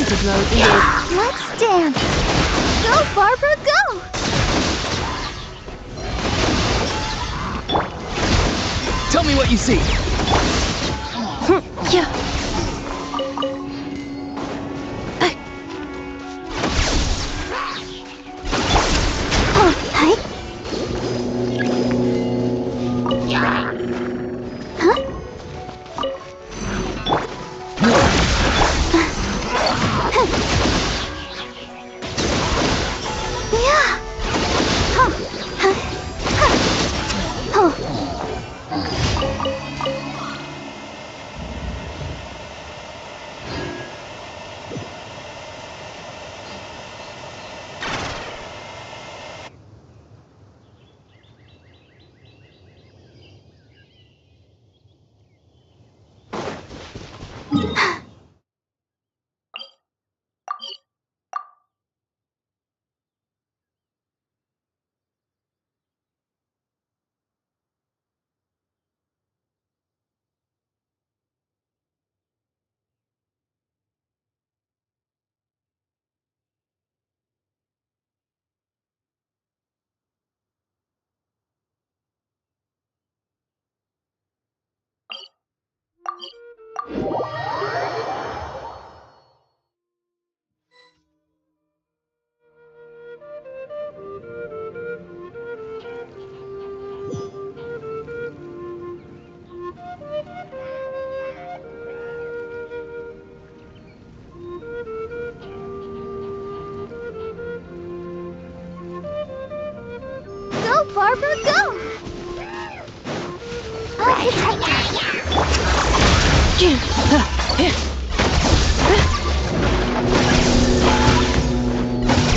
Alternative mode engaged. Let's dance! Go, Barbara, go! Tell me what you see. Yeah. Hi. Huh? Yeah. Huh. Huh. Huh. Go, Barbara, go!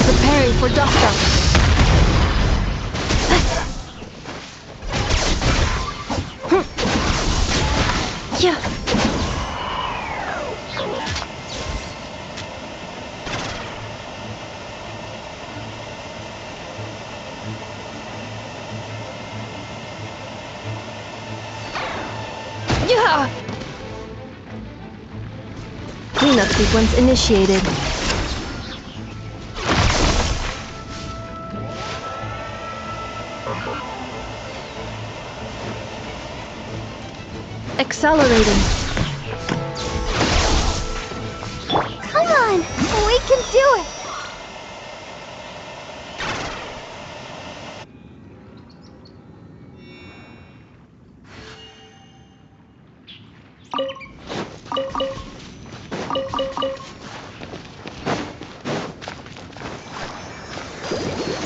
Preparing for dust-up. Yeah. Yeah. Cleanup sequence initiated. Accelerating. Come on! We can do it!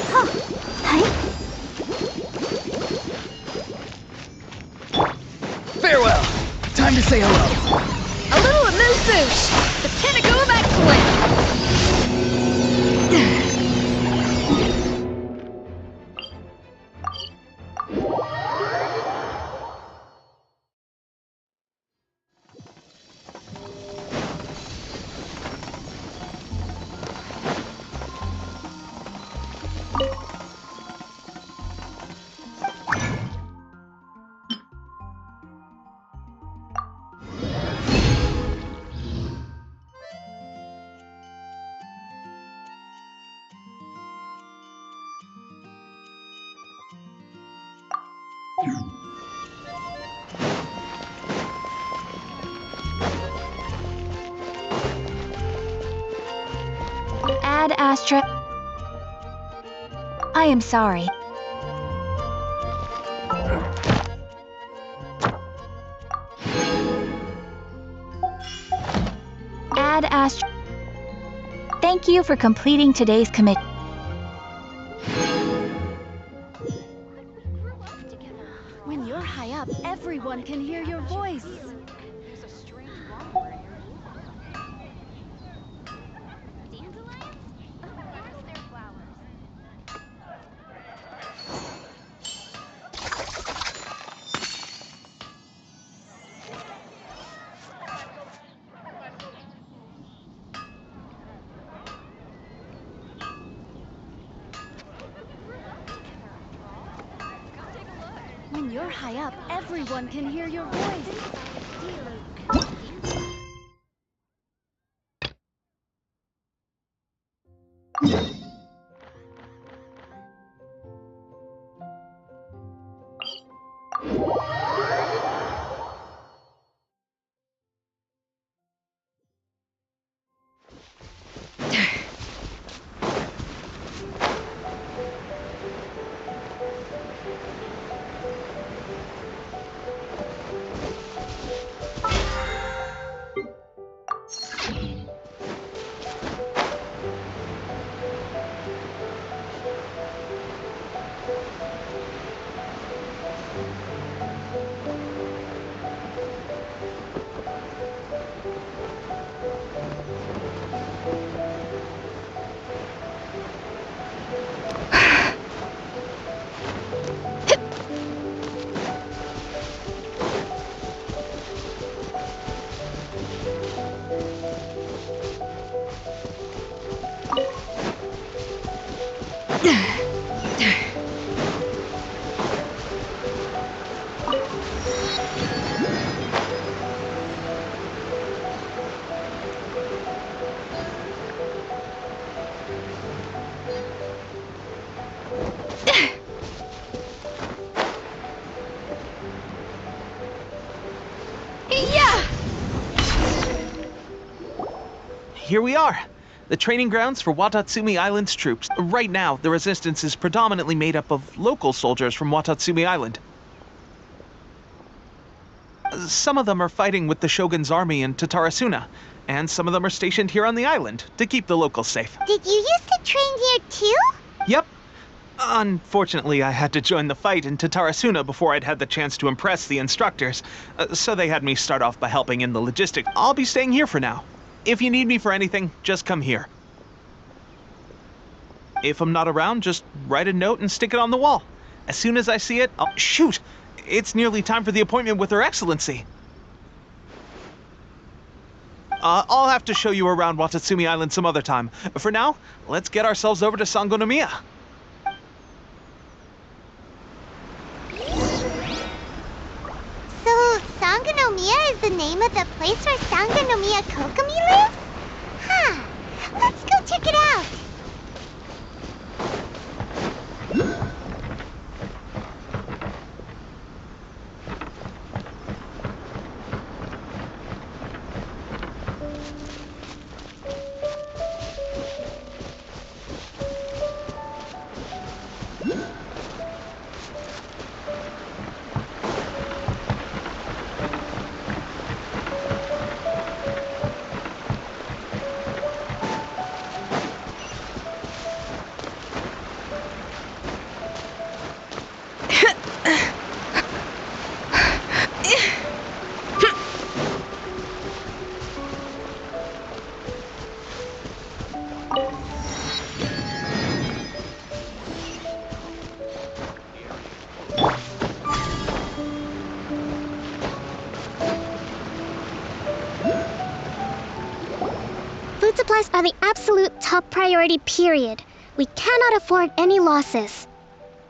Huh. Hi. Farewell. Time to say hello. A little amuse-bouche. Botanical of excellence. Ad Astra. I am sorry. Ad Astra. Thank you for completing today's commit. When you're high up, everyone can hear your voice. When you're high up, everyone can hear your voice. Here we are, the training grounds for Watatsumi Island's troops. Right now, the resistance is predominantly made up of local soldiers from Watatsumi Island. Some of them are fighting with the Shogun's army in Tatarasuna, and some of them are stationed here on the island to keep the locals safe. Did you used to train here too? Yep. Unfortunately, I had to join the fight in Tatarasuna before I'd had the chance to impress the instructors, so they had me start off by helping in the logistics. I'll be staying here for now. If you need me for anything, just come here. If I'm not around, just write a note and stick it on the wall. As soon as I see it, I'll... Shoot! It's nearly time for the appointment with Her Excellency. I'll have to show you around Watatsumi Island some other time. For now, let's get ourselves over to Sangonomiya. So, Sangonomiya is the name of the place where Sangonomiya Kokomi lives? Huh. Let's go check it out. Food supplies are the absolute top priority, period. We cannot afford any losses.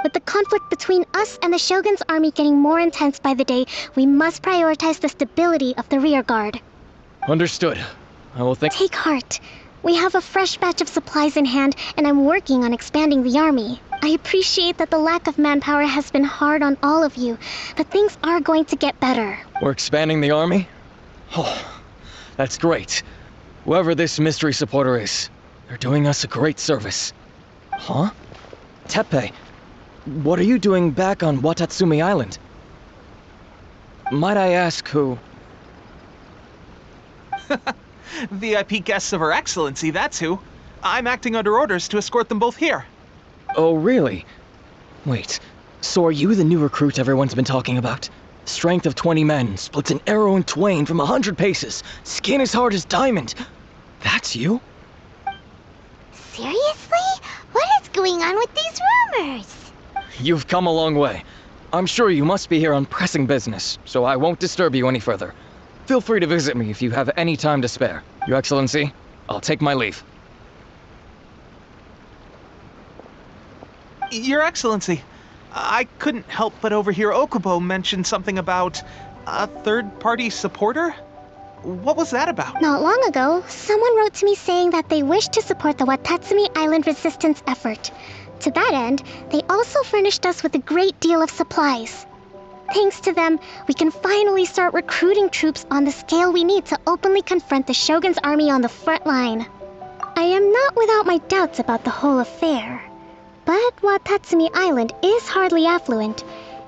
With the conflict between us and the Shogun's army getting more intense by the day, we must prioritize the stability of the rear guard. Understood. I will think. Take heart. We have a fresh batch of supplies in hand, and I'm working on expanding the army. I appreciate that the lack of manpower has been hard on all of you, but things are going to get better. We're expanding the army? Oh, that's great. Whoever this mystery supporter is, they're doing us a great service. Huh? Teppei, what are you doing back on Watatsumi Island? Might I ask who? VIP guests of Her Excellency, that's who. I'm acting under orders to escort them both here. Oh, really? Wait, so are you the new recruit everyone's been talking about? Strength of 20 men, splits an arrow in twain from 100 paces, skin as hard as diamond. That's you? Seriously? What is going on with these rumors? You've come a long way. I'm sure you must be here on pressing business, so I won't disturb you any further. Feel free to visit me if you have any time to spare. Your Excellency, I'll take my leave. Your Excellency, I couldn't help but overhear Okubo mention something about a third-party supporter? What was that about? Not long ago, someone wrote to me saying that they wished to support the Watatsumi Island resistance effort. To that end, they also furnished us with a great deal of supplies. Thanks to them, we can finally start recruiting troops on the scale we need to openly confront the Shogun's army on the front line. I am not without my doubts about the whole affair, but Watatsumi Island is hardly affluent,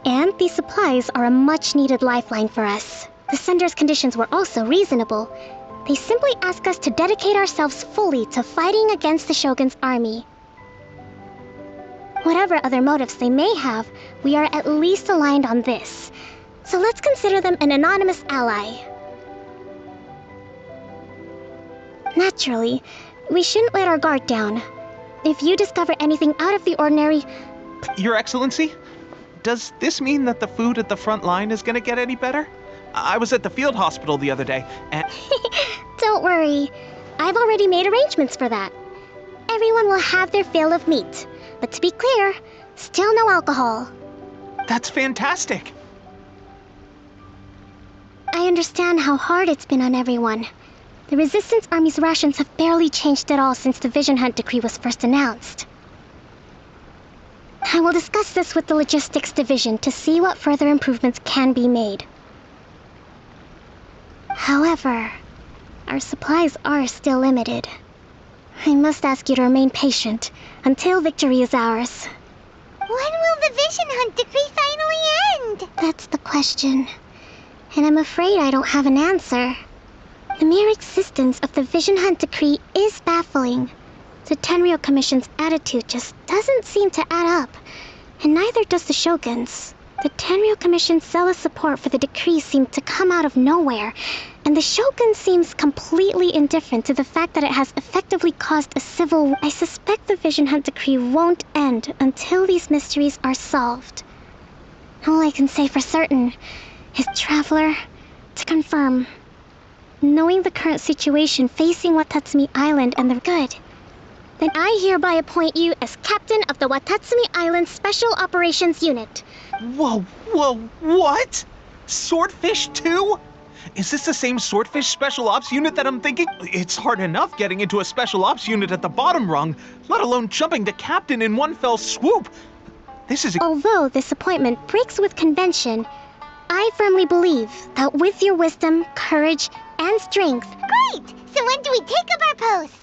and these supplies are a much-needed lifeline for us. The sender's conditions were also reasonable. They simply ask us to dedicate ourselves fully to fighting against the Shogun's army. Whatever other motives they may have, we are at least aligned on this. So let's consider them an anonymous ally. Naturally, we shouldn't let our guard down. If you discover anything out of the ordinary... Your Excellency? Does this mean that the food at the front line is gonna get any better? I was at the field hospital the other day, and... Don't worry. I've already made arrangements for that. Everyone will have their fill of meat. But to be clear, still no alcohol. That's fantastic! I understand how hard it's been on everyone. The Resistance Army's rations have barely changed at all since the Vision Hunt decree was first announced. I will discuss this with the Logistics Division to see what further improvements can be made. However, our supplies are still limited. I must ask you to remain patient until victory is ours. When will the Vision Hunt decree finally end? That's the question. And I'm afraid I don't have an answer. The mere existence of the Vision Hunt decree is baffling. The Tenryou Commission's attitude just doesn't seem to add up, and neither does the Shogun's. The Tenryou Commission's zealous support for the decree seemed to come out of nowhere, and the Shogun seems completely indifferent to the fact that it has effectively caused a civil war. I suspect the Vision Hunt decree won't end until these mysteries are solved. All I can say for certain is, Traveler, to confirm, knowing the current situation facing Watatsumi Island and the good, then I hereby appoint you as captain of the Watatsumi Island Special Operations Unit. Whoa, what? Swordfish 2? Is this the same Swordfish Special Ops unit that I'm thinking? It's hard enough getting into a Special Ops unit at the bottom rung, let alone jumping to captain in one fell swoop. This is... Although this appointment breaks with convention, I firmly believe that with your wisdom, courage, and strength... Great! So when do we take up our post?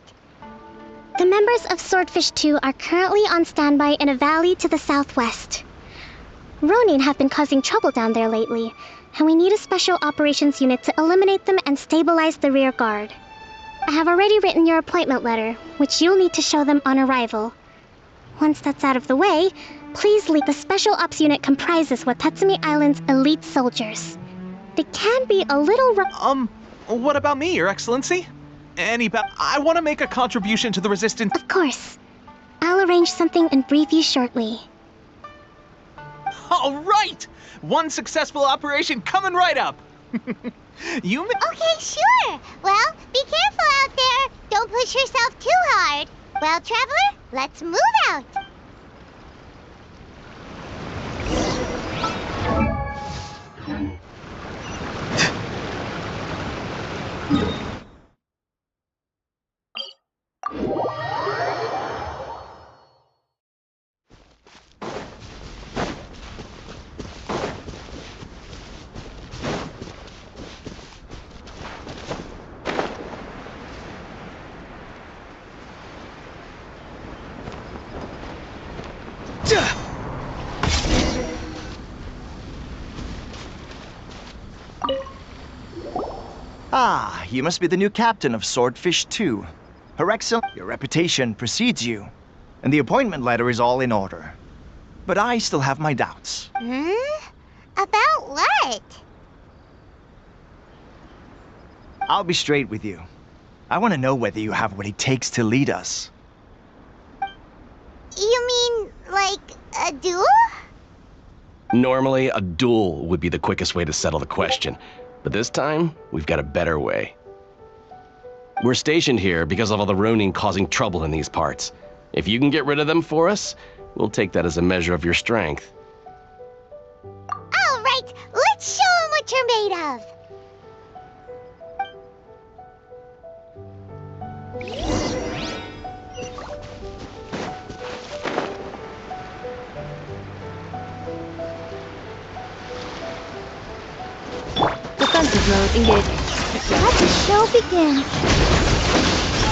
The members of Swordfish 2 are currently on standby in a valley to the southwest. Ronin have been causing trouble down there lately, and we need a special operations unit to eliminate them and stabilize the rear guard. I have already written your appointment letter, which you'll need to show them on arrival. Once that's out of the way, please leave. The special ops unit comprises Watatsumi Island's elite soldiers. They can be a little what about me, Your Excellency? I want to make a contribution to the resistance. Of course. I'll arrange something and brief you shortly. All right! One successful operation coming right up! Okay, sure. Well, be careful out there. Don't push yourself too hard. Well, Traveler, let's move out. Ah, you must be the new captain of Swordfish 2. Her Excellency, your reputation precedes you, and the appointment letter is all in order. But I still have my doubts. About what? I'll be straight with you. I want to know whether you have what it takes to lead us. You mean, like, a duel? Normally, a duel would be the quickest way to settle the question, but this time, we've got a better way. We're stationed here because of all the Ronin causing trouble in these parts. If you can get rid of them for us, we'll take that as a measure of your strength. All right, let's show them what you're made of. Defensive mode engaged. Let the show begin.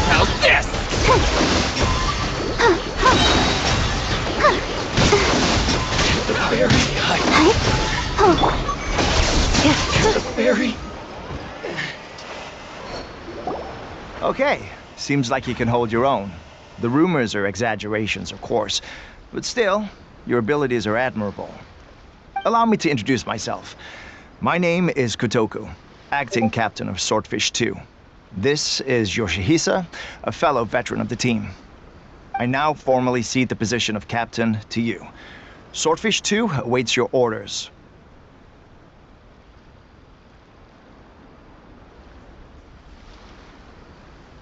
How's this? The fairy. Okay, seems like you can hold your own. The rumors are exaggerations, of course, but still, your abilities are admirable. Allow me to introduce myself. My name is Kotoku, acting captain of Swordfish 2. This is Yoshihisa, a fellow veteran of the team. I now formally cede the position of captain to you. Swordfish 2 awaits your orders.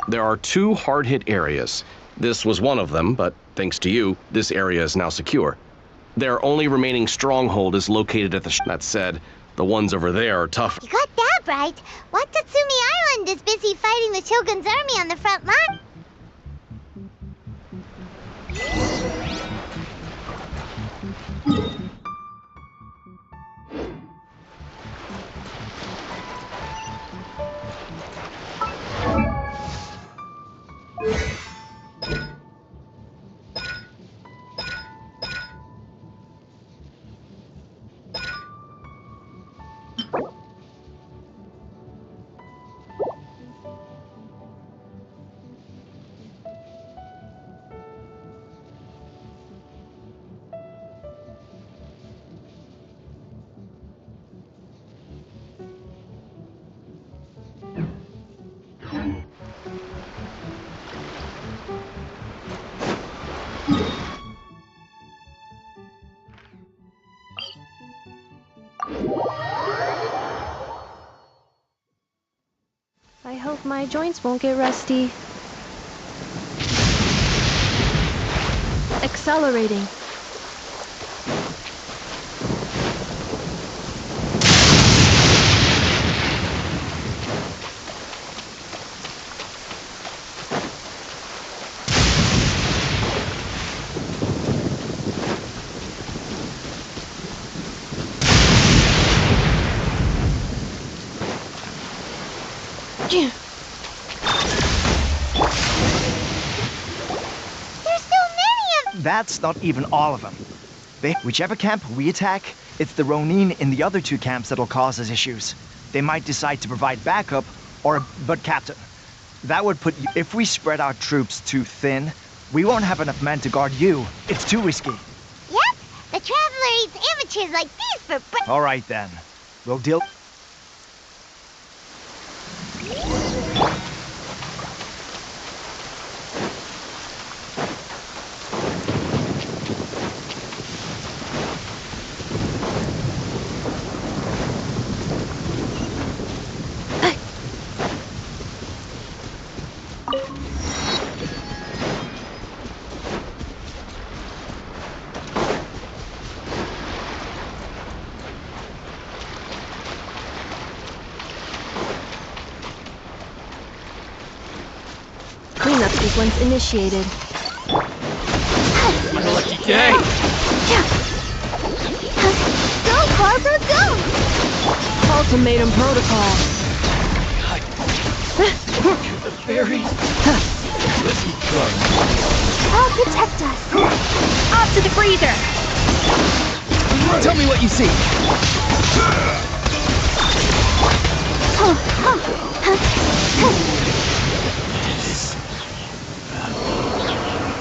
There are 2 hard-hit areas. This was one of them, but thanks to you, this area is now secure. Their only remaining stronghold is located at the That said, the ones over there are tougher. You got that right. Watatsumi Island is busy fighting the Shogun's army on the front line. I hope my joints won't get rusty. Accelerating. There's so many of... That's not even all of them. Whichever camp we attack, it's the Ronin in the other 2 camps that'll cause us issues. They might decide to provide backup, but Captain, that would put you... If we spread our troops too thin, we won't have enough men to guard you. It's too risky. Yep, the Traveler eats amateurs like these for All right, then. We'll deal... Cleanup sequence initiated. Lucky day! Go, Barbara, go! Ultimatum protocol. The fairy. I'll protect us. Off to the freezer. Tell me what you see.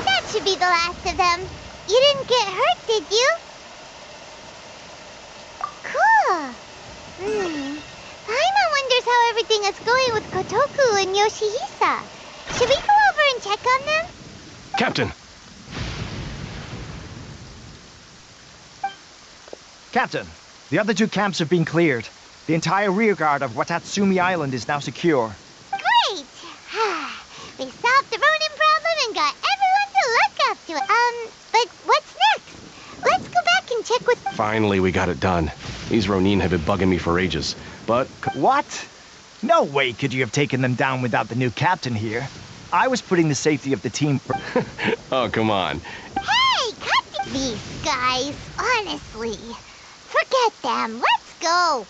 That should be the last of them. You didn't get hurt, did you? Cool. Paimon wonders how everything is going with Kotoku and Yoshihisa. Should we go over and check on them? Captain! Captain, the other 2 camps have been cleared. The entire rearguard of Watatsumi Island is now secure. Great! We solved the Ronin problem and got everyone to look up to it. But what's next? Let's go back and check with... Finally, we got it done. These Ronin have been bugging me for ages, but... What? No way could you have taken them down without the new captain here. I was putting the safety of the team first. Oh, come on. Hey, cut these guys. Honestly. Forget them. Let's go.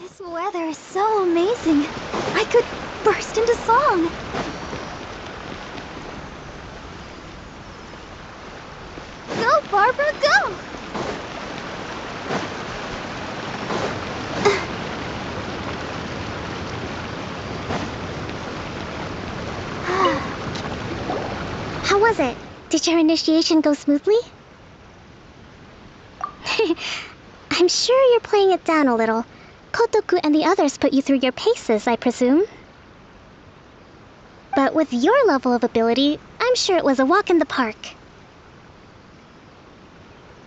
This weather is so amazing. I could burst into song. Go, Barbara, go! How was it? Did your initiation go smoothly? I'm sure you're playing it down a little. Kotoku and the others put you through your paces, I presume. But with your level of ability, I'm sure it was a walk in the park.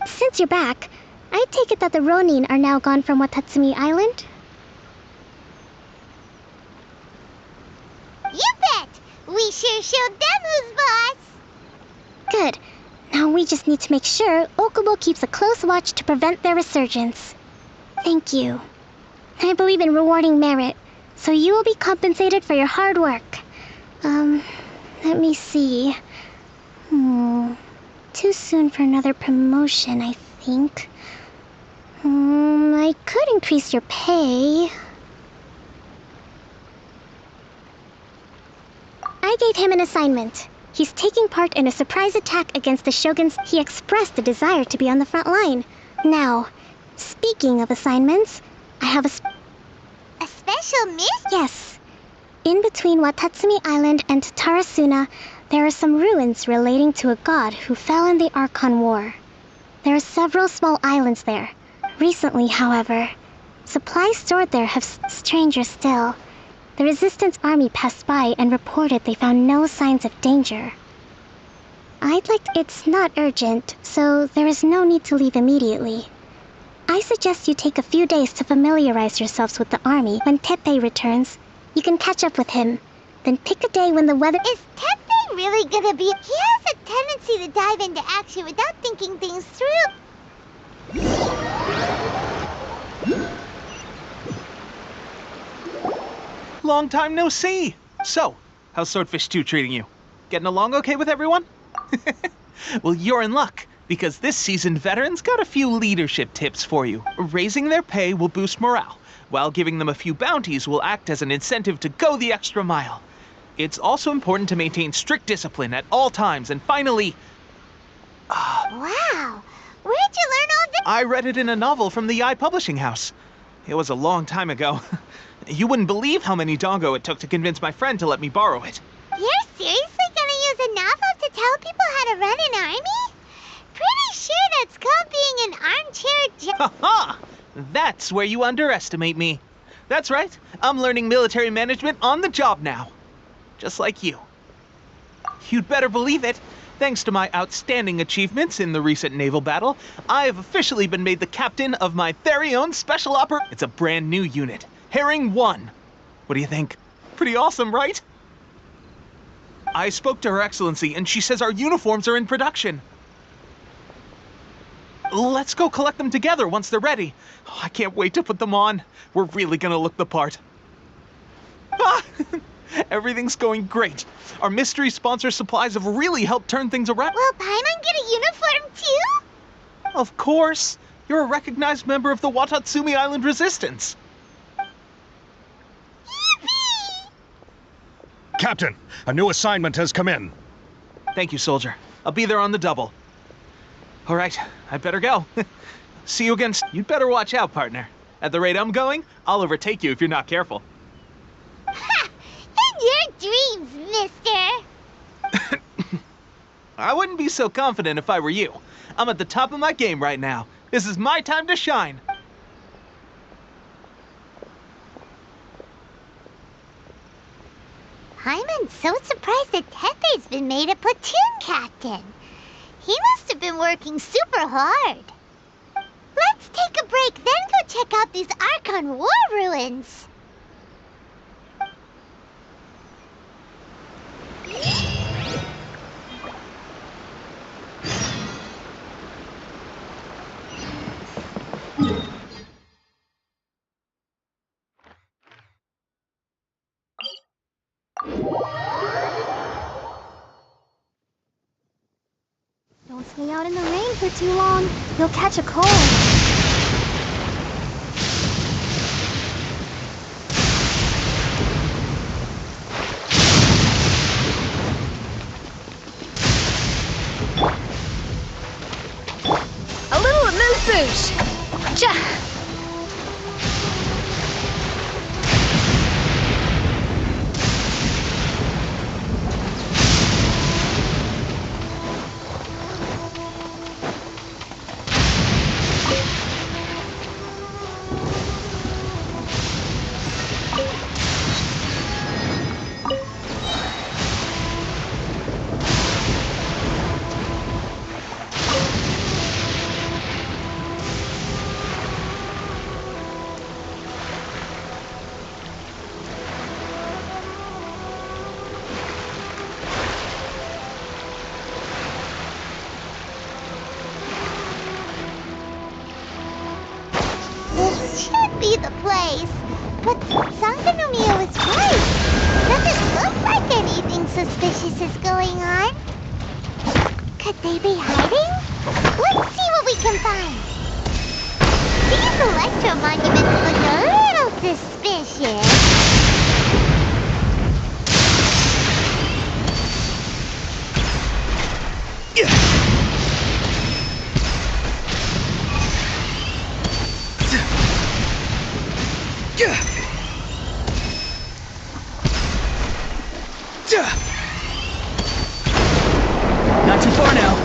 Since you're back, I take it that the Ronin are now gone from Watatsumi Island? You bet. We sure showed them who's boss. Good. Now we just need to make sure Okubo keeps a close watch to prevent their resurgence. Thank you. I believe in rewarding merit, so you will be compensated for your hard work. Let me see. Too soon for another promotion, I think. I could increase your pay. I gave him an assignment. He's taking part in a surprise attack against the Shoguns. He expressed a desire to be on the front line. Now, speaking of assignments, I have A special mission? Yes. In between Watatsumi Island and Tarasuna, there are some ruins relating to a god who fell in the Archon War. There are several small islands there. Recently, however, supplies stored there have stranger still. The Resistance Army passed by and reported they found no signs of danger. It's not urgent, so there is no need to leave immediately. I suggest you take a few days to familiarize yourselves with the army. When Teppei returns, you can catch up with him. Then pick a day when the weather Is Teppei really gonna be... He has a tendency to dive into action without thinking things through. Long time no see. So, how's Swordfish 2 treating you? Getting along okay with everyone? Well, you're in luck, because this seasoned veteran's got a few leadership tips for you. Raising their pay will boost morale, while giving them a few bounties will act as an incentive to go the extra mile. It's also important to maintain strict discipline at all times, and finally... Wow. Where'd you learn all this? I read it in a novel from the Eye Publishing House. It was a long time ago. You wouldn't believe how many dongo it took to convince my friend to let me borrow it. You're seriously gonna use a novel to tell people how to run an army? Pretty sure that's called being an armchair Ha ha! That's where you underestimate me. That's right, I'm learning military management on the job now. Just like you. You'd better believe it. Thanks to my outstanding achievements in the recent naval battle, I have officially been made the captain of my very own special It's a brand new unit, Herring 1. What do you think? Pretty awesome, right? I spoke to Her Excellency, and she says our uniforms are in production. Let's go collect them together once they're ready. Oh, I can't wait to put them on. We're really gonna look the part. Ah! Everything's going great. Our mystery sponsor supplies have really helped turn things around. Will Paimon get a uniform too? Of course. You're a recognized member of the Watatsumi Island Resistance. Yippee! Captain, a new assignment has come in. Thank you, soldier. I'll be there on the double. All right, I better go. See you again. You'd better watch out, partner. At the rate I'm going, I'll overtake you if you're not careful. Ha! In your dreams, mister! I wouldn't be so confident if I were you. I'm at the top of my game right now. This is my time to shine. Paimon's so surprised that Teppei's been made a platoon captain. He must have been working super hard. Let's take a break, then go check out these Archon War ruins. Don't stay out in the rain for too long. You'll catch a cold. A little amuse-bouche. Cha! This should be the place. But Sangonomiya was right. Doesn't look like anything suspicious is going on. Could they be hiding? Let's see what we can find. These electro monuments look a little suspicious. Not too far now.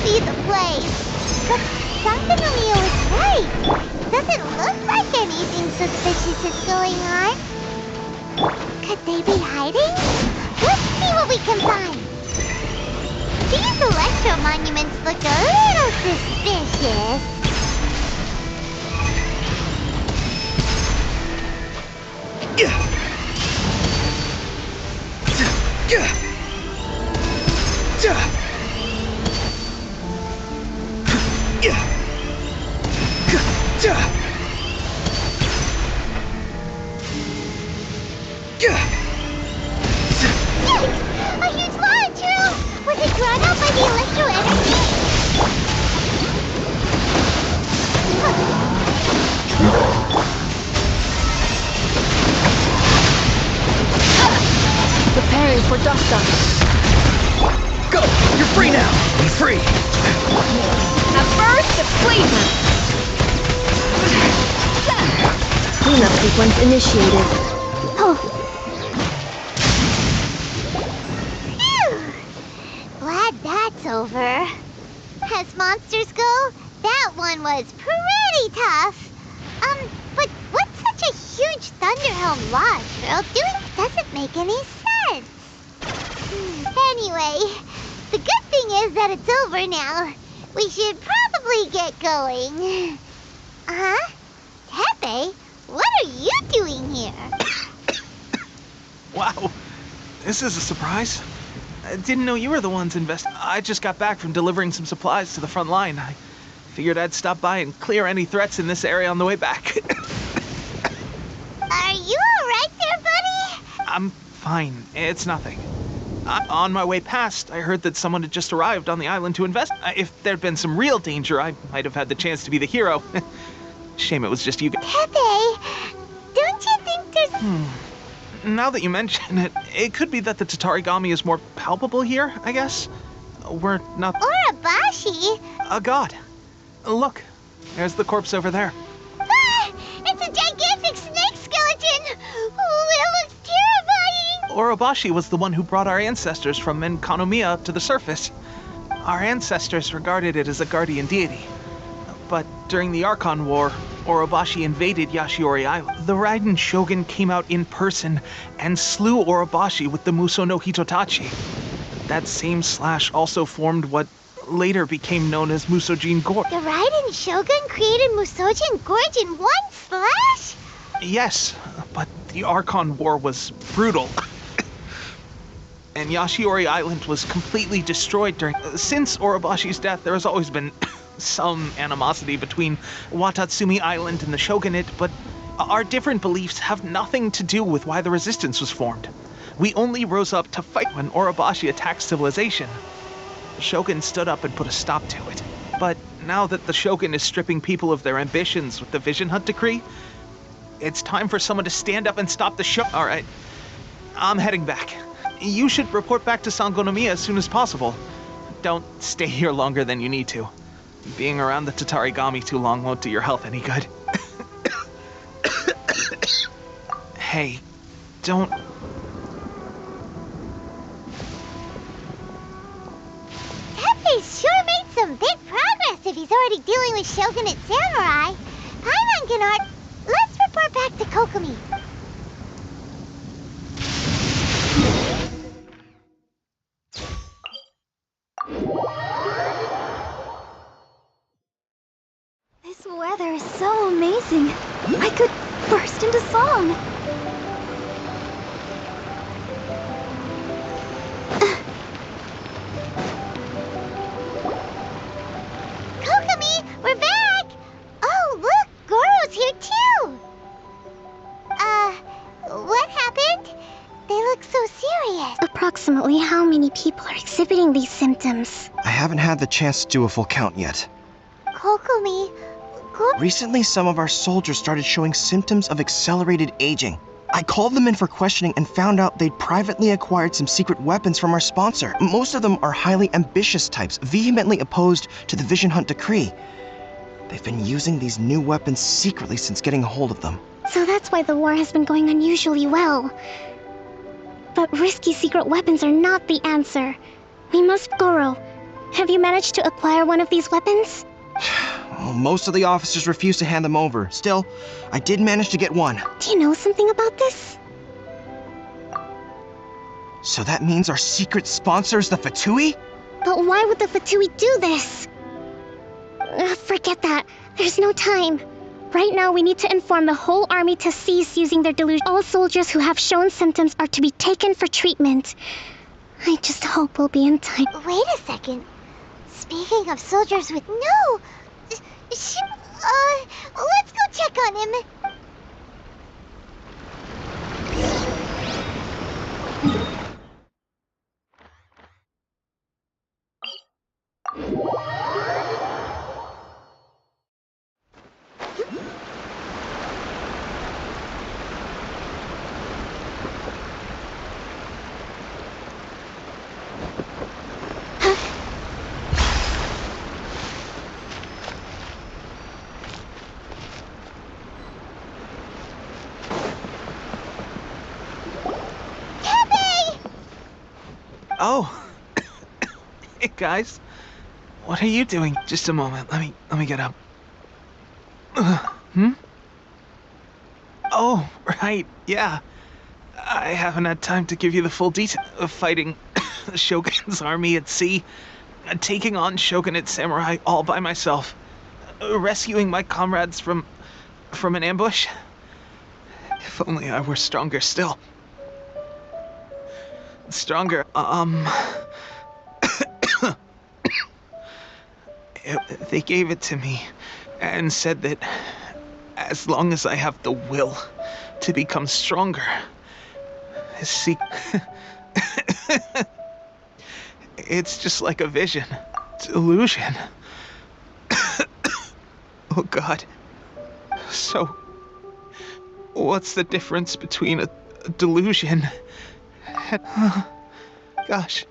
Be the place. But Sangonomiya was right. Doesn't look like anything suspicious is going on. Could they be hiding? Let's see what we can find. These electro monuments look a little suspicious. A huge launch! Was it drawn out by the electro energy? Preparing for dust-up. Go! You're free now! He's free! A burst of flavor. Cleanup sequence initiated. Oh, Glad that's over. As monsters go, that one was pretty tough. But what's such a huge Thunderhelm Lodge Trail doing doesn't make any sense. Anyway, the good thing is that it's over now. We should probably get going. Huh? Tepe, what are you doing here? Wow, this is a surprise. I didn't know you were the ones I just got back from delivering some supplies to the front line. I figured I'd stop by and clear any threats in this area on the way back. Are you alright there, buddy? I'm fine. It's nothing. On my way past, I heard that someone had just arrived on the island to invest. If there'd been some real danger, I might have had the chance to be the hero. Shame it was just you guys. Pepe, don't you think there's... Now that you mention it, it could be that the Tatarigami is more palpable here, I guess. We're not Urabashi? a god. Look, there's the corpse over there. Ah! It's a gigantic snake skeleton! Oh, it looks terrifying! Orobashi was the one who brought our ancestors from Enkanomiya to the surface. Our ancestors regarded it as a guardian deity. But during the Archon War, Orobashi invaded Yashiori Island. The Raiden Shogun came out in person and slew Orobashi with the Muso no Hitotachi. That same slash also formed what later became known as Musojin Gorge. The Raiden Shogun created Musojin Gorge in one slash? Yes, but the Archon War was brutal. And Yashiori Island was completely destroyed during... Since Orobashi's death, there has always been some animosity between Watatsumi Island and the Shogunate, but our different beliefs have nothing to do with why the resistance was formed. We only rose up to fight when Orobashi attacked civilization. The Shogun stood up and put a stop to it. But now that the Shogun is stripping people of their ambitions with the Vision Hunt decree, it's time for someone to stand up and stop the show. All right, I'm heading back. You should report back to Sangonomiya as soon as possible. Don't stay here longer than you need to. Being around the Tatarigami too long won't do your health any good. Hey, don't... Pepe's sure made some big progress if he's already dealing with Shogunate samurai. Paimon Gennard, let's report back to Kokomi. This weather is so amazing. I could burst into song. Kokomi, we're back! Oh, look, Goro's here too! What happened? They look so serious. Approximately how many people are exhibiting these symptoms? I haven't had the chance to do a full count yet. Kokomi, Recently, some of our soldiers started showing symptoms of accelerated aging. I called them in for questioning and found out they'd privately acquired some secret weapons from our sponsor. Most of them are highly ambitious types, vehemently opposed to the Vision Hunt decree. They've been using these new weapons secretly since getting a hold of them. So that's why the war has been going unusually well. But risky secret weapons are not the answer. We must... Goro, have you managed to acquire one of these weapons? Well, most of the officers refuse to hand them over. Still, I did manage to get one. Do you know something about this? So that means our secret sponsor is the Fatui? But why would the Fatui do this? Forget that. There's no time. Right now, we need to inform the whole army to cease using their delusion. All soldiers who have shown symptoms are to be taken for treatment. I just hope we'll be in time. wait a second. Speaking of soldiers with no... let's go check on him. Oh. Hey, guys. What are you doing? Just a moment. Let me get up. Oh, right. Yeah. I haven't had time to give you the full detail of fighting the Shogun's army at sea, taking on Shogunate samurai all by myself, rescuing my comrades from an ambush. If only I were stronger still. Stronger, they gave it to me and said that as long as I have the will to become stronger, it's just like a vision, delusion. Oh God. So, what's the difference between a delusion and... gosh.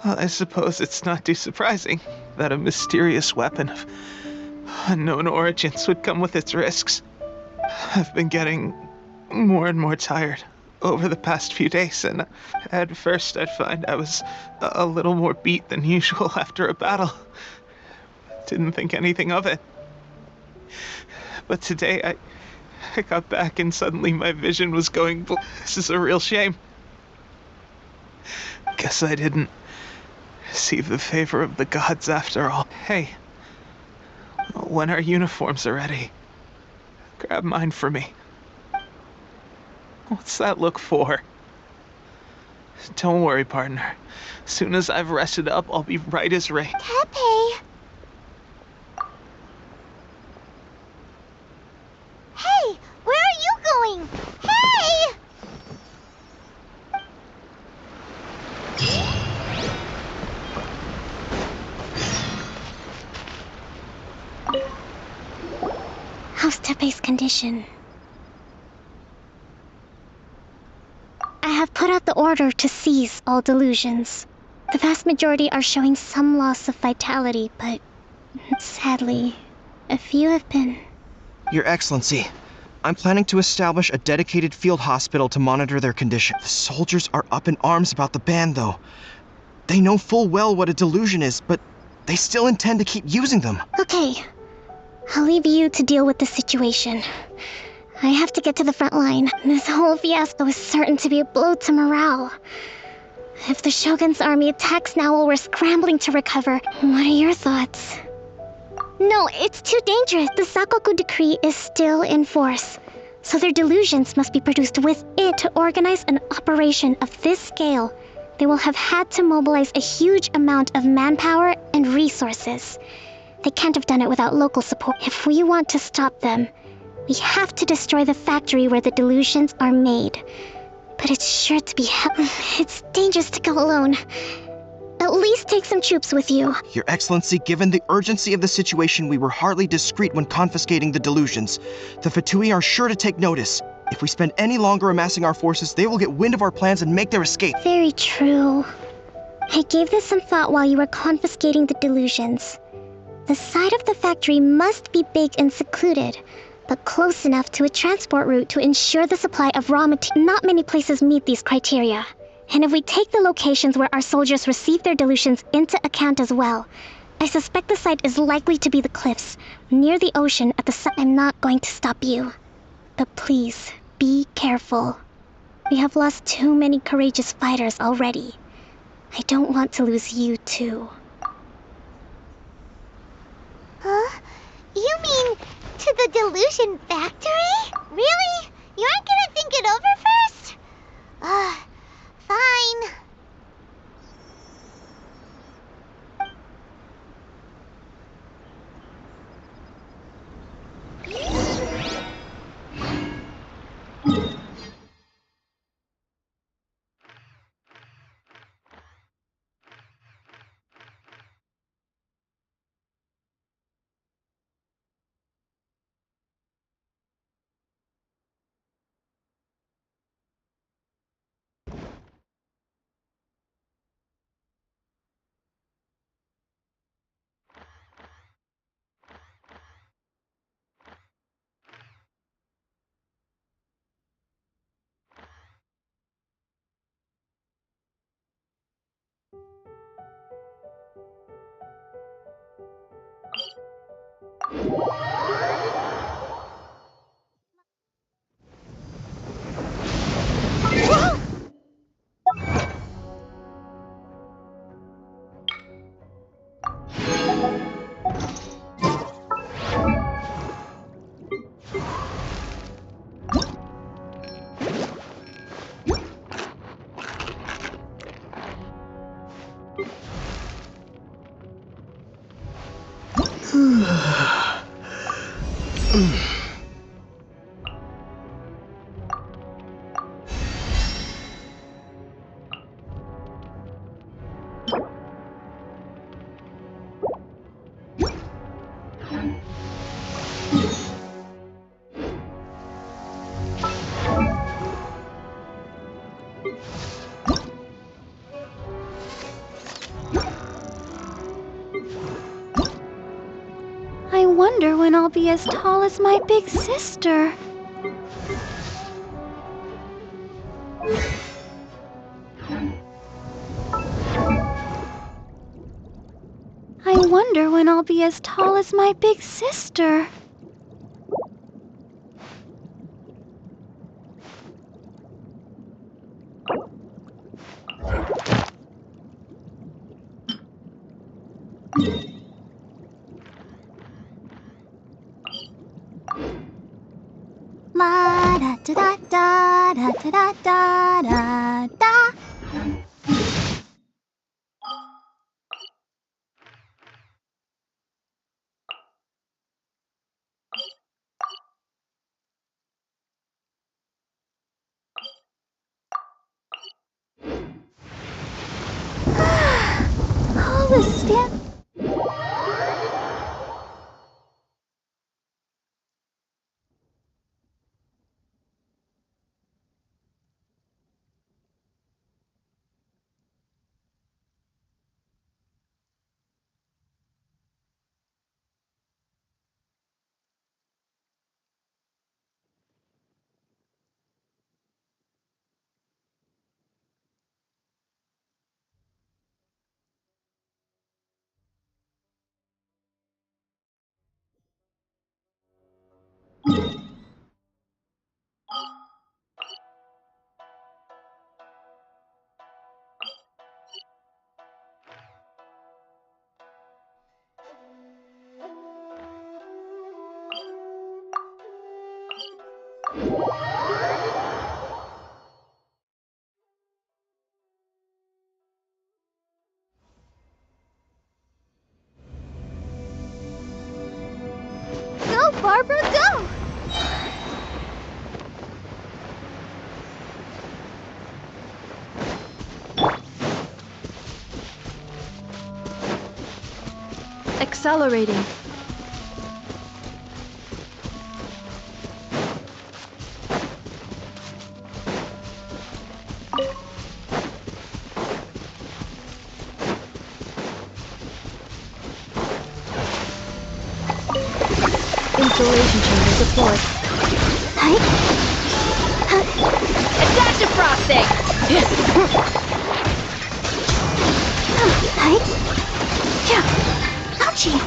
Well, I suppose it's not too surprising that a mysterious weapon of unknown origins would come with its risks. I've been getting more and more tired over the past few days, and at first I'd find I was a little more beat than usual after a battle. Didn't think anything of it. But today I got back and suddenly my vision was going, this is a real shame. Guess I didn't receive the favor of the gods after all. Hey, when our uniforms are ready, grab mine for me. What's that look for? Don't worry, partner. Soon as I've rested up, I'll be right as rain. Tepe! Hey, where are you going? Hey! How's Tepe's condition? I have put out the order to seize all delusions. The vast majority are showing some loss of vitality, but sadly, a few have been... Your Excellency, I'm planning to establish a dedicated field hospital to monitor their condition. The soldiers are up in arms about the ban, though. They know full well what a delusion is, but they still intend to keep using them. Okay, I'll leave you to deal with the situation. I have to get to the front line. This whole fiasco is certain to be a blow to morale. If the Shogun's army attacks now while we're scrambling to recover, what are your thoughts? No, it's too dangerous. The Sakoku decree is still in force, so their delusions must be produced with it to organize an operation of this scale. They will have had to mobilize a huge amount of manpower and resources. They can't have done it without local support. If we want to stop them, we have to destroy the factory where the delusions are made. But it's sure to be it's dangerous to go alone. At least take some troops with you. Your Excellency, given the urgency of the situation, we were hardly discreet when confiscating the delusions. The Fatui are sure to take notice. If we spend any longer amassing our forces, they will get wind of our plans and make their escape. Very true. I gave this some thought while you were confiscating the delusions. The side of the factory must be big and secluded, but close enough to a transport route to ensure the supply of raw material. Not many places meet these criteria. And if we take the locations where our soldiers receive their delusions into account as well, I suspect the site is likely to be the cliffs, near the ocean at the I'm not going to stop you. But please, be careful. We have lost too many courageous fighters already. I don't want to lose you too. Huh? You mean to the delusion factory? Really? You aren't gonna think it over first? Fine. when I'll be as tall as my big sister. I wonder when I'll be as tall as my big sister. La da da da da da da da da da. All the stand. Go, Barbara, go! Accelerating. Installation chamber deployed. A dash of frosting! Ouchie!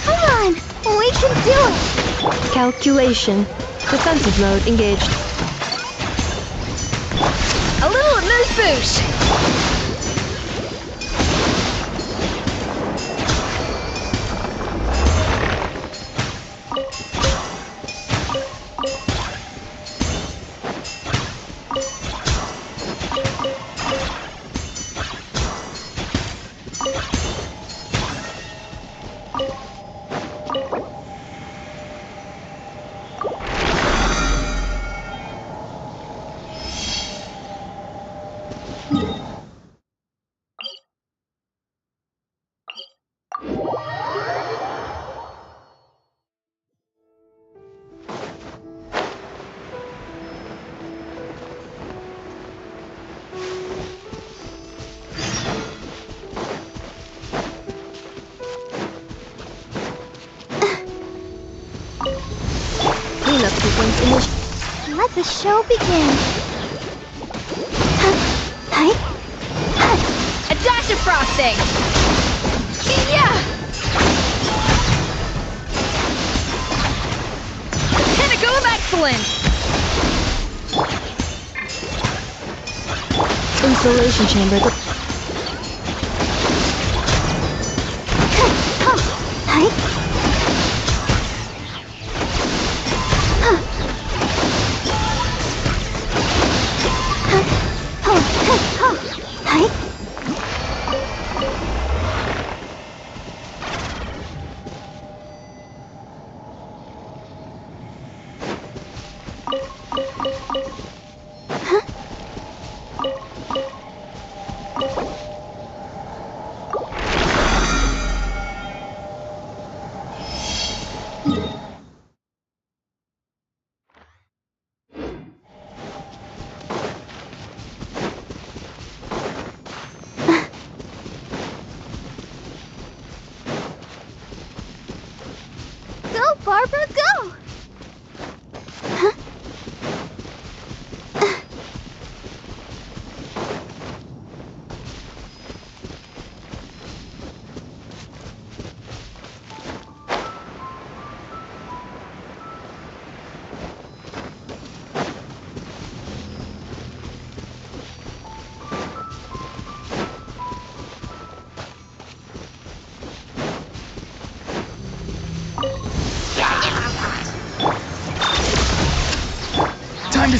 Come on! We can do it! Calculation. Defensive mode engaged. A little amuse bouche! Cleanup sequence initiated. Let the show begin! A dash of frosting! Yeah! Pinnacle of excellence! Installation chamber.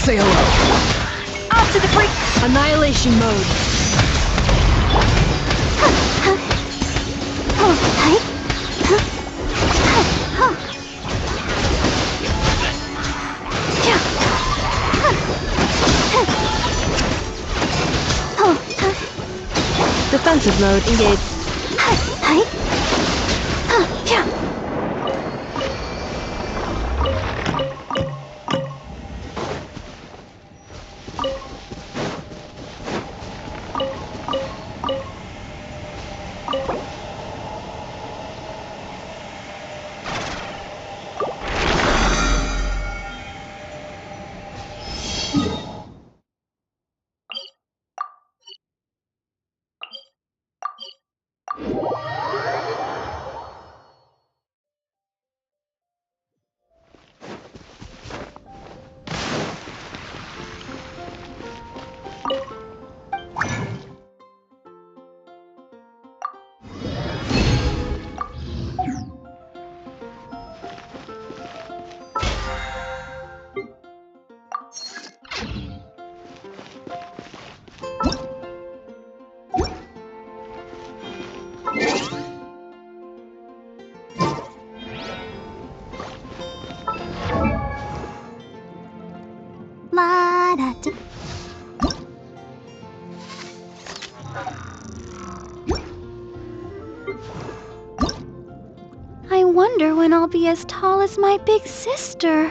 say hello. Off to the brink! Annihilation mode. Hold tight. Defensive mode engaged. Tight. La da da. I wonder when I'll be as tall as my big sister.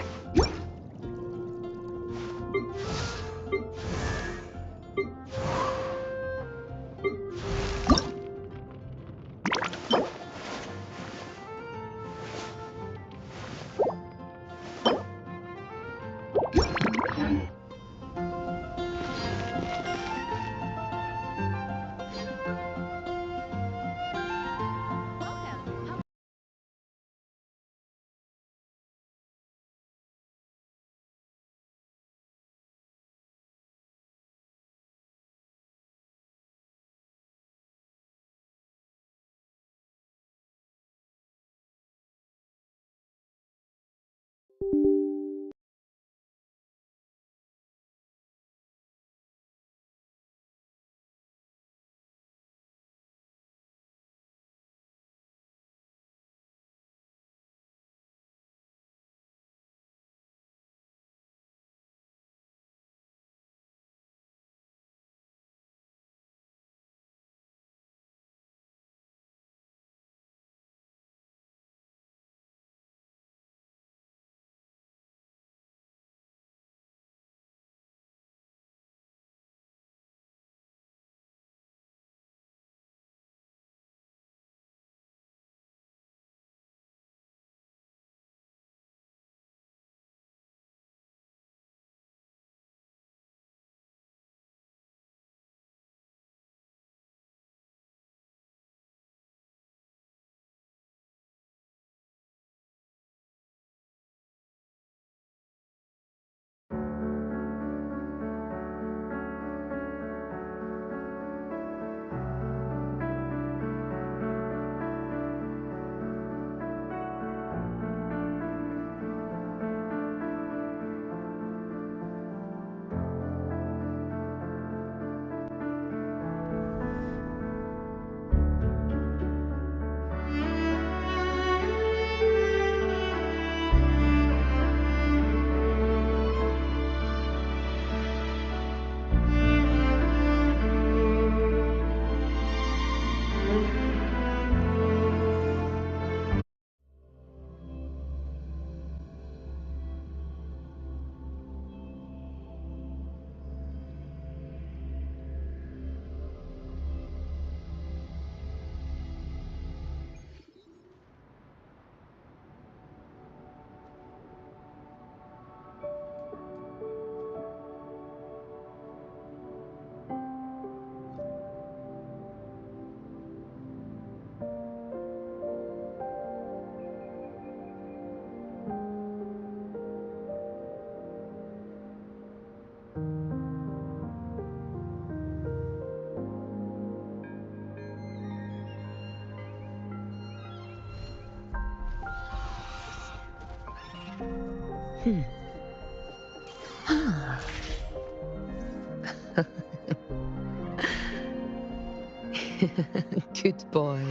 Good boy.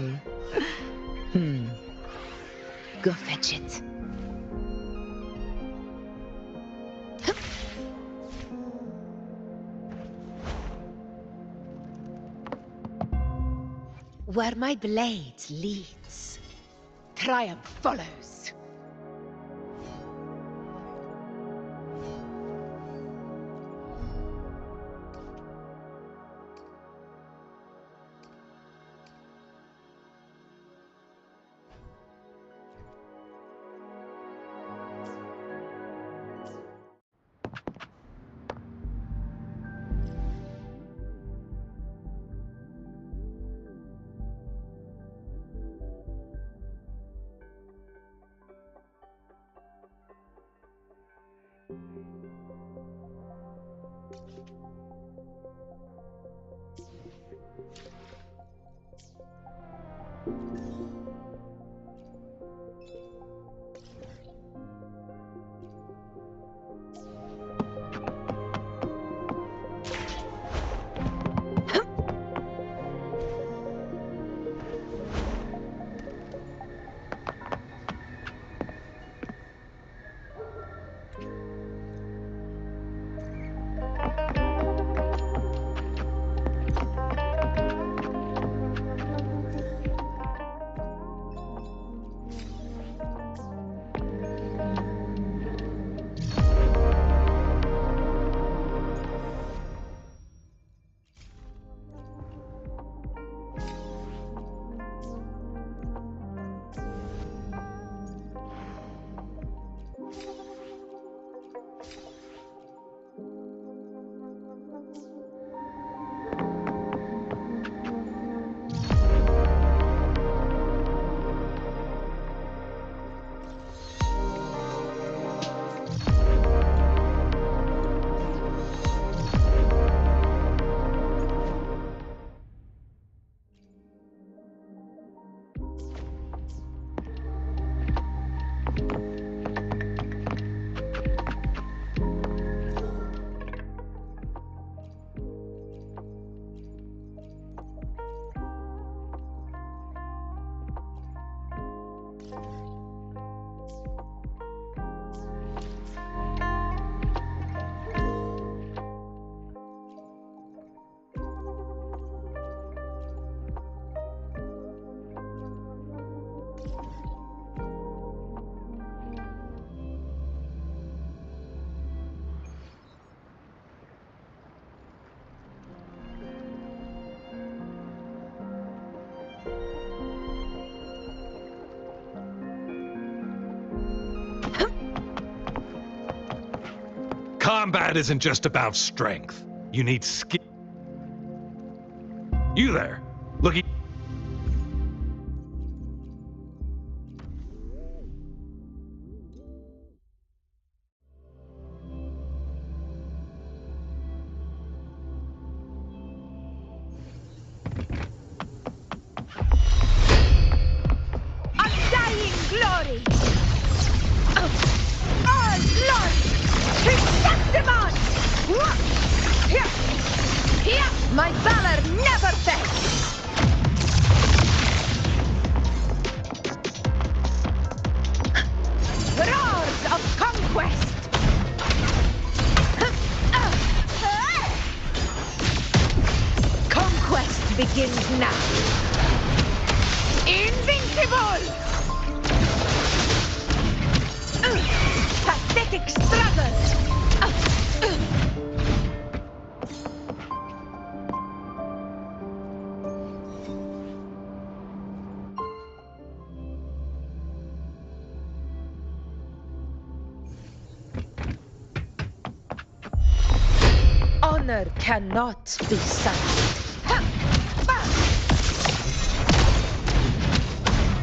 Go fetch it. Where my blade leads, triumph follows. Combat isn't just about strength. You need skill. You there, looking. Undying glory! All glory! Chrysanthemum! Here! Here! My valor never fails! Roars of conquest! Conquest begins now! Invincible! Pathetic struggle! Honor cannot be silenced.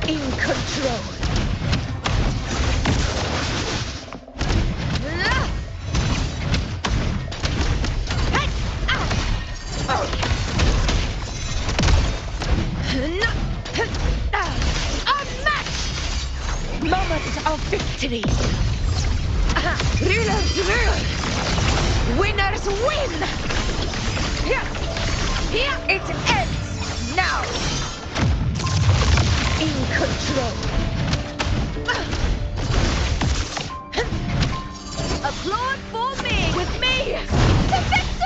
In control. Unmatched! Moment of victory. Rulers rule. Winners win. Here it ends. now! In control. Applaud for me! With me! To victory!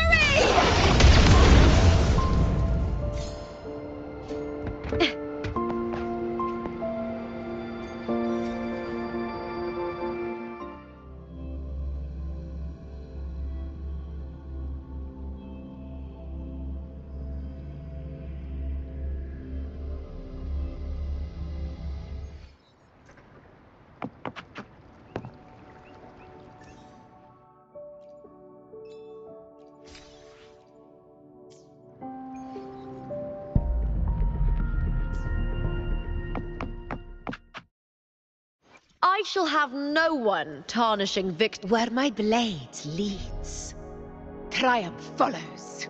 I shall have no one tarnishing Victor. Where my blade leads, triumph follows.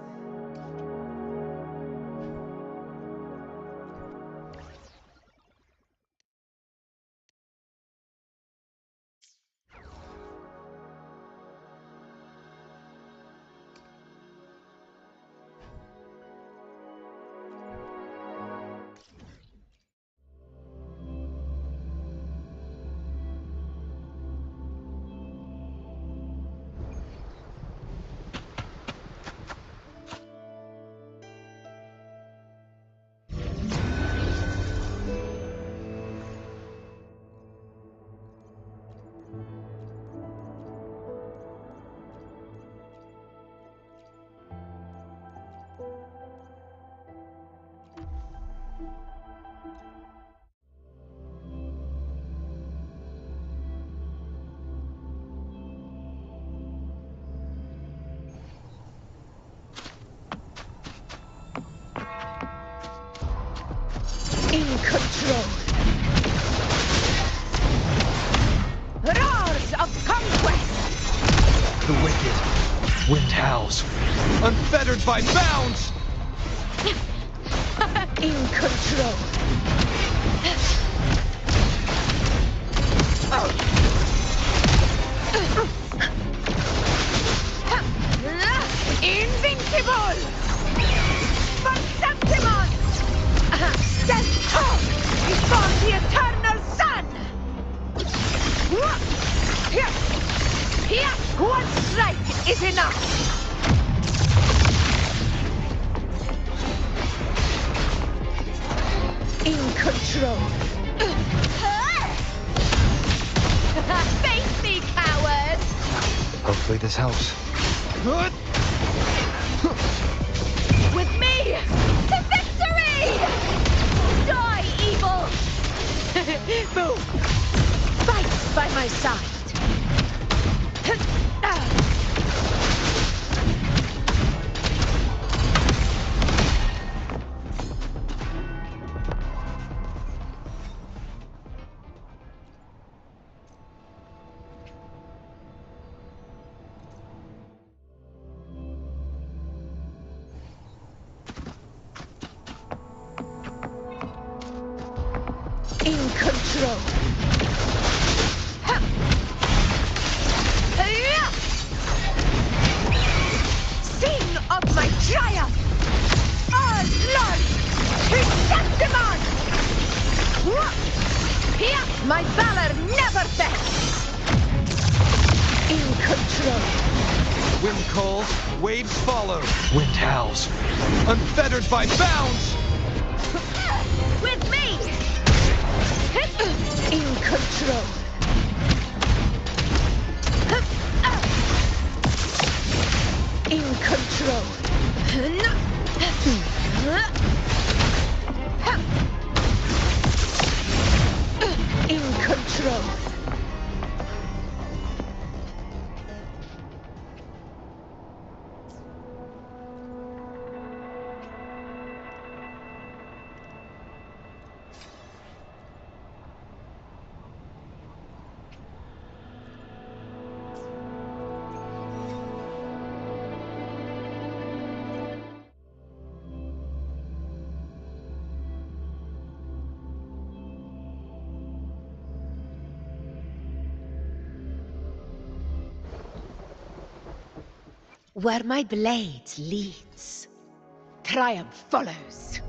In control. Roars of conquest! The wicked. Wind howls. Unfettered by bounds! In control. Invincible! Fantastimon! Stand tall before the eternal sun! Here, one strike is enough! In control. Face me, coward! Hopefully this helps. With me! To victory! Die, evil! Boom! Fight by my side. In control. Scene of my triumph! All glory to Septimon! Here, my valor never fails! In control. Wind calls, waves follow. Wind howls. Unfettered by bounds! With me! In control. In control. In control. Where my blade leads, triumph follows.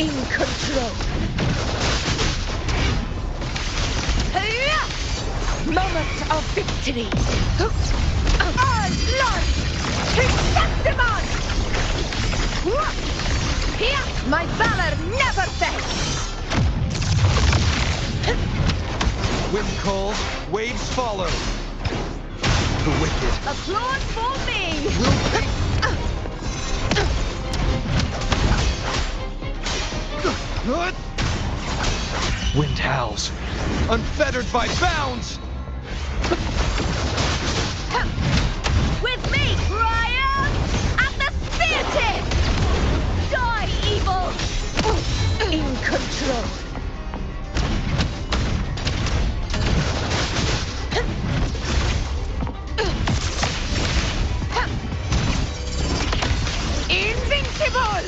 In control. Hiya! Moment of victory. All blood! Chrysanthemum! Here, my valor never fails! Wind calls, waves follow. The wicked Applause for me! will pay. Wind howls, unfettered by bounds. With me, Brian! At the spear tip! Die, evil! In control. Invincible!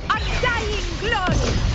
Undying glory!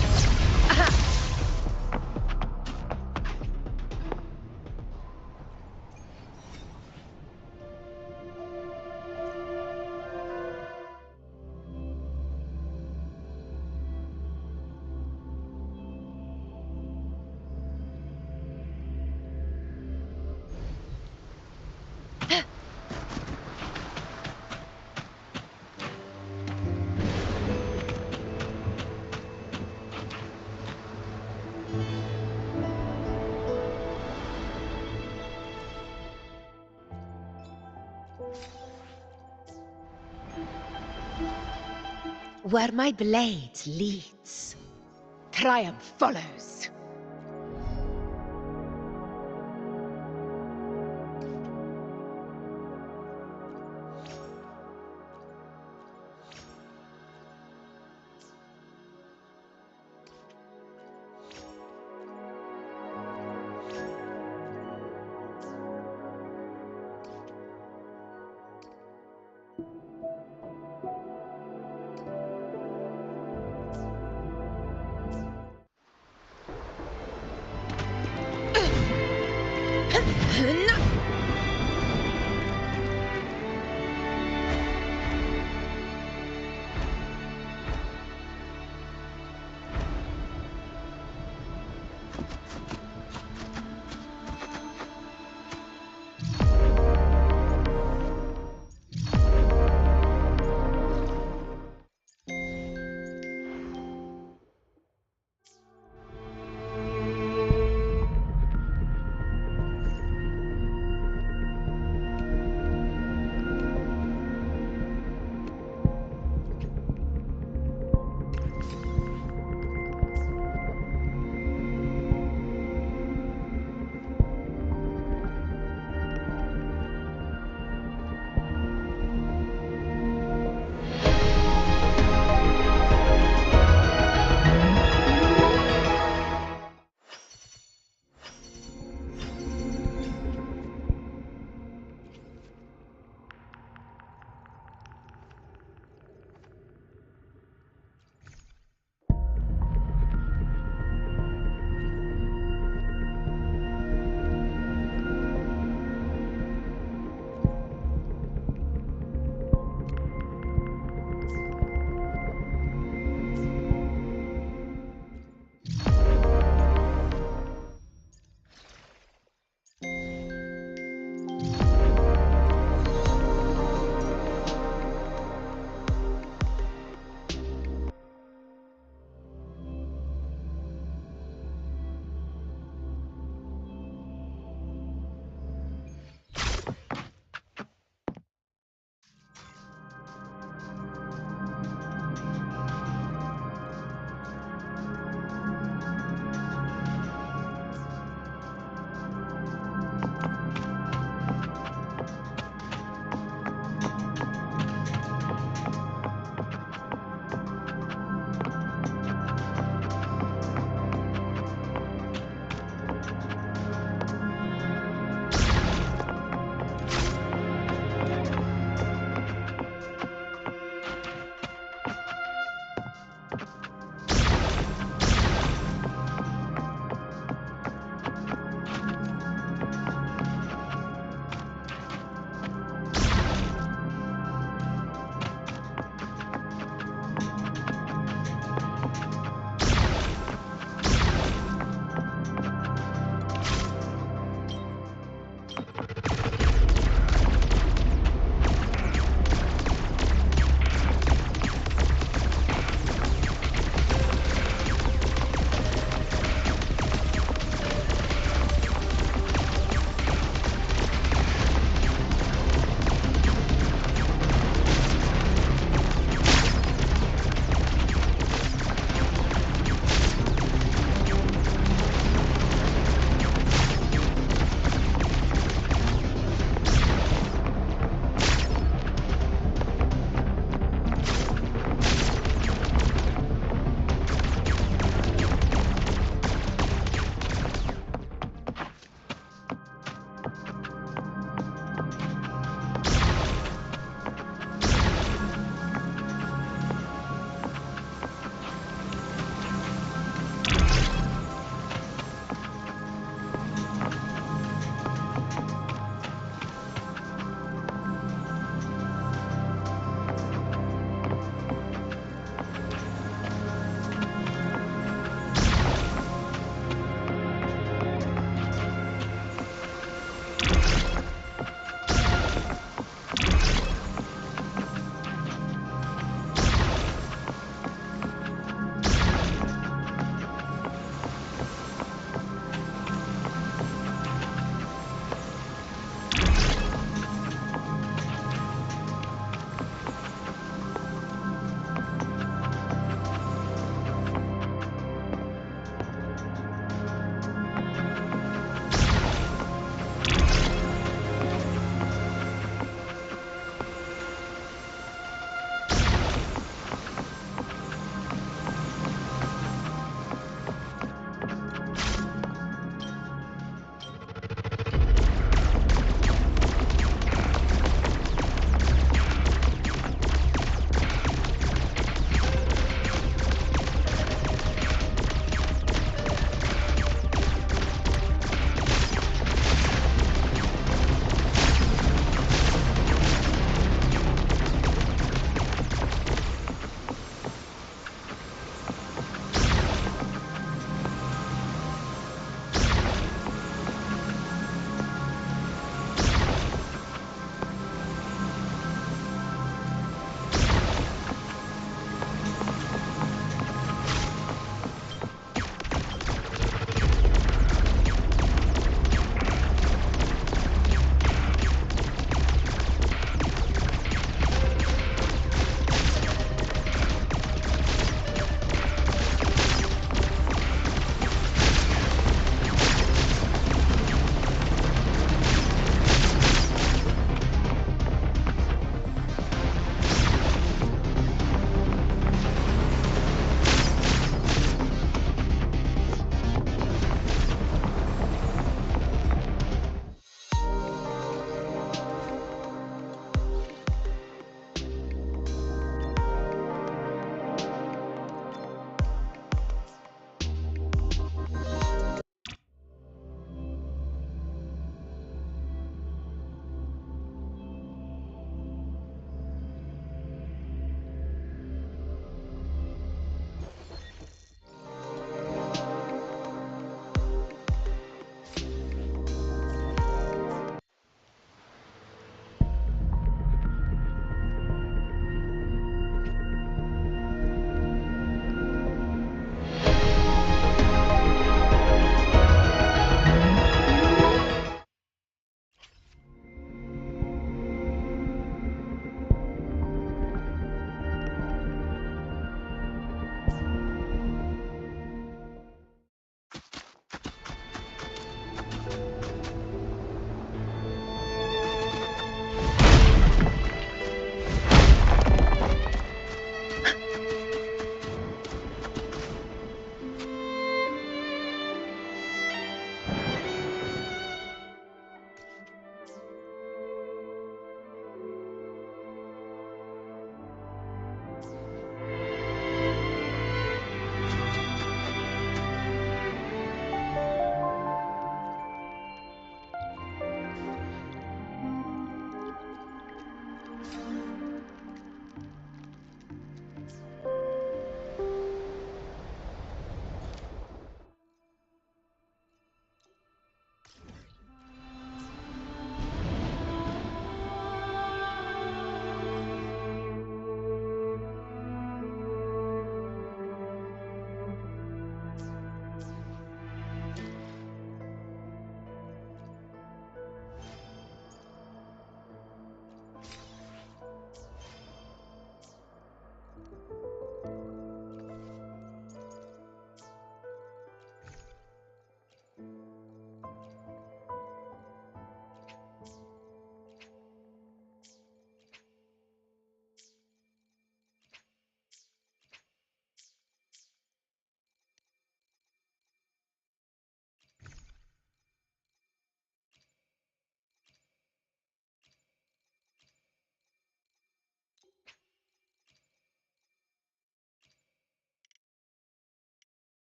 Where my blade leads, triumph follows.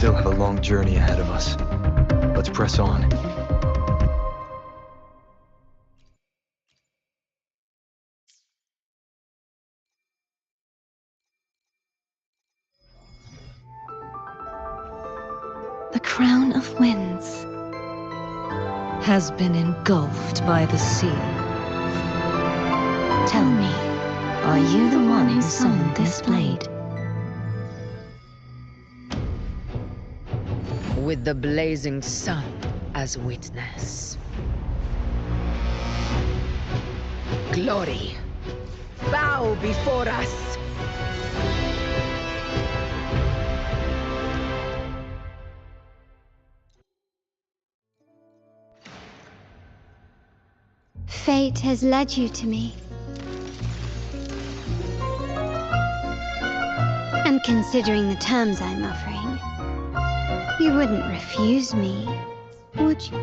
still have a long journey ahead of us. Let's press on. The crown of winds has been engulfed by the sea. Tell me, are you the one who summoned this blade? With the blazing sun as witness. Glory, bow before us! Fate has led you to me. And considering the terms I'm offering, you wouldn't refuse me, would you?